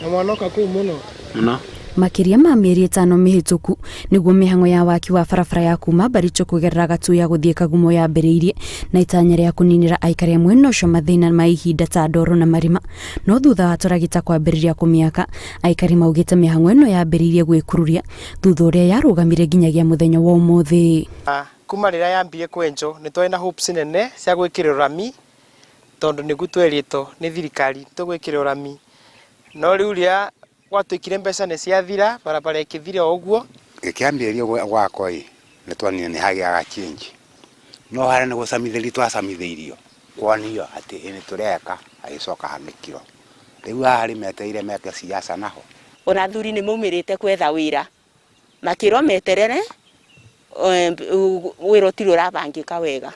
na mwanoka kuu muno makiria ma mieri 5 mihituku niguo mihango ya waki wa barabara ya kuma Baricho kugerera Gatu ya guthie Kagumo ya mberiirie na itanya ria kuninira aikari mwena ucio mathina ma ihinda ta ndoro na marima no thutha wa turagita kwambiriria kumiaka aikari maugite mihango eno ya mberiirie gwikururia thutha uria yarugamire nginyagia muthenya wa umuthi. Kuma rira yambire kwenjo ni twina hopes nene cia gwikira urami tondu nigu tweritwo ni thirikari tugwikira urami no riu ria gwatuikire mbeca ne ciathira barabara ikithira oguo ikiambirio gwako ni twanine ni hagiaga change no hara ni gusamithiri twasamithirio kwonio ati ni tureka agicoka hanikiro riu hari meteire meke siasa naho ona thuri ni mumirite kwetha wira makiro meterere wiro tiro rabangika wega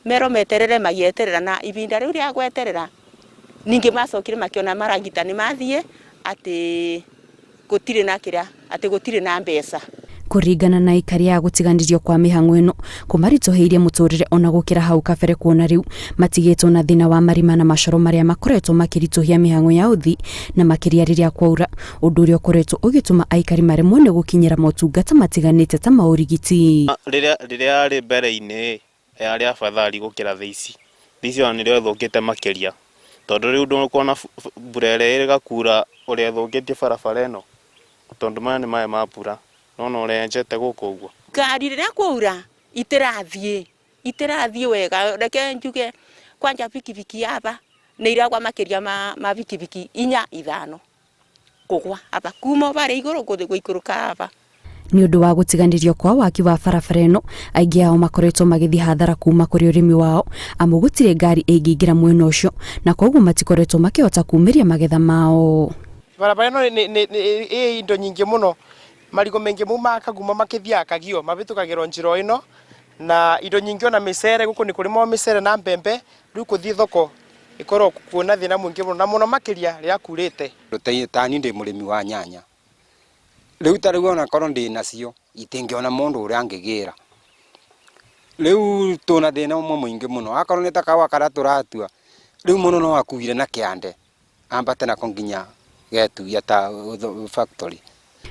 mero meterere magieterera na ibinda riu ria gweterera ningi macokire makiona marangita ni mathie ati gutire na kiria ati gutire na mbeca kuringana na ikari ya gutiganirio kwa mihango eno kumaritoheirie muturire ona gukira hau kabere kuona riu matigitwo na thina wa marima na macoro maria makoretwo makiritohia mihango ya uthi na makiria riria kwaura undu uria ukoretwo ugituma aikari maremwo ne gukinyira motungata matiganite ta maurigiti riria ari mbere-ini ari afadhali gukira thici ona nirio thukite makiria tondu riu ndukona burere iri gakura uria thukitie barabara eno tondu maya ni maĩ mapura no urenjete guku uguo ngari riria kwaura itirathie wega reke njuge kwanja pikipiki aba ni iragwa makiria ma pikipiki 4-5 kugwa aba kuma bare iguru kuthi guikuruka aba ni undu wa gutiganirio kwa waki wa barabara eno aingi ao makoretwo magithii hathara kuma kuri urimi wao amu gutire ngari ingiingira mwena ucio na koguo matikoretwo makihota kumiria magetha mao. Barabara eno ni indo nyingi muno marigo mengi muma Kagumo makithia Kagio mabitukagirwo njiro ino na indo nyingi ona misere guku ni kurimo misere na mbembe riu kuthii thoko ikoro kuona thina mwingi muno na muno makiria ria kurite tani ndi murimi wa nyanya riu tariu ona korwo ndi nacio itingiona mundu uria angigira riu tuna thina umwe mwingi muno akorwo ni takawa kara turatua riu muno no akuire na kiande ambate na konginya getu yata factory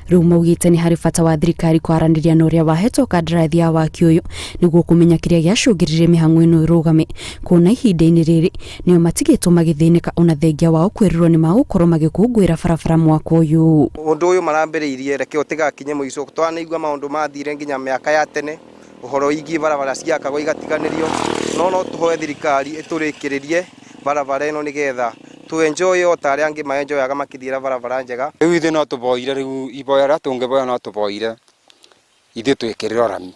riu maugite ni hari bata wa thirikari kwaraniria na uria wahetwo kandarathi ya waki uyu niguo kumenya kiria giacungirire mihango ino irugame kuona ihinda-ini riri nio matigitwo magithinika ona thengia wao kwirirwo ni magukorwo magikungwira barabara mwaka uyu undu uyu marambiriirie reke utigakinye muico twanaigua maundu mathire nginya miaka ya tene uhoro igi barabara ciakagwo igatiganirio no tuhoe thirikari iturikiririe barabara ino nigetha tu enjoy otare angi ma enjoy aga makithira barabara njega riu ithe no tuboire riu iboya ra tungiboya no tuboire ithe twikirira rami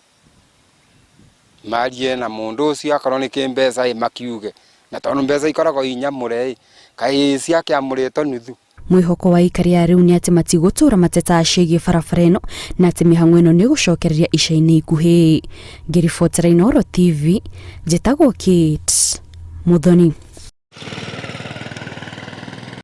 marie na mundu ucio akorwo ni kimbeca makiuge na tondu mbeca ikoragwo inyamure kai ciake amurito nuthu mwihoko wa ikari ya riu ni ati matigutura mateta acigie barabara eno na ati mihango eno ni gucokereria ica-ini ikuhi. Ngiribotera Inooro TV njitagwo Kate Muthoni.